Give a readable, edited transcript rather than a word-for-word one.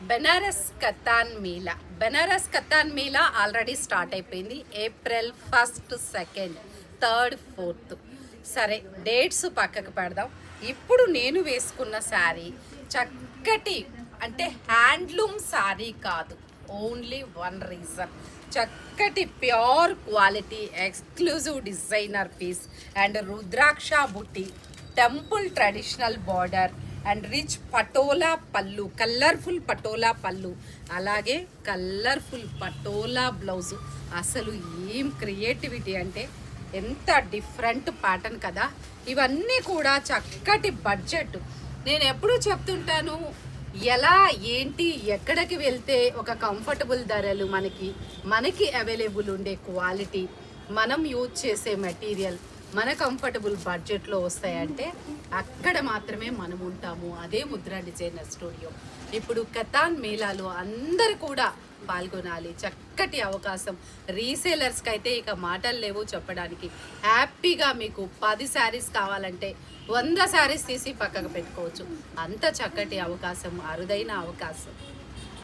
Banaras katan Mela already start అయిపోయింది. April 1, 2, 3, 4. సరే, dates పక్కకు పెడదాం. ఇప్పుడు నేను వేసుకున్న శారీ చక్కటి అంటే హ్యాండ్లూమ్ శారీ కాదు, ఓన్లీ వన్ రీజన్. చక్కటి pure quality exclusive designer piece and rudraksha బుట్టి, temple traditional border and rich Patola పళ్ళు, కలర్ఫుల్ పటోలా పళ్ళు, అలాగే కలర్ఫుల్ పటోలా బ్లౌజు. అసలు ఏం క్రియేటివిటీ అంటే ఎంత డిఫరెంట్ ప్యాటర్న్ కదా. ఇవన్నీ కూడా చక్కటి బడ్జెట్. నేను ఎప్పుడూ చెప్తుంటాను, ఎలా ఏంటి ఎక్కడికి వెళ్తే ఒక కంఫర్టబుల్ ధరలు, మనకి అవైలబుల్ ఉండే క్వాలిటీ, మనం యూజ్ చేసే మెటీరియల్ మన కంఫర్టబుల్ బడ్జెట్లో వస్తాయంటే అక్కడ మాత్రమే మనం ఉంటాము. అదే ముద్ర డిజైనర్ స్టూడియో. ఇప్పుడు కతాన్ మేళాలో అందరు కూడా పాల్గొనాలి. చక్కటి అవకాశం. రీసేలర్స్కి అయితే ఇక మాటలు లేవు చెప్పడానికి. హ్యాపీగా మీకు 10 శారీస్ కావాలంటే 100 శారీస్ తీసి పక్కకు పెట్టుకోవచ్చు. అంత చక్కటి అవకాశం, అరుదైన అవకాశం.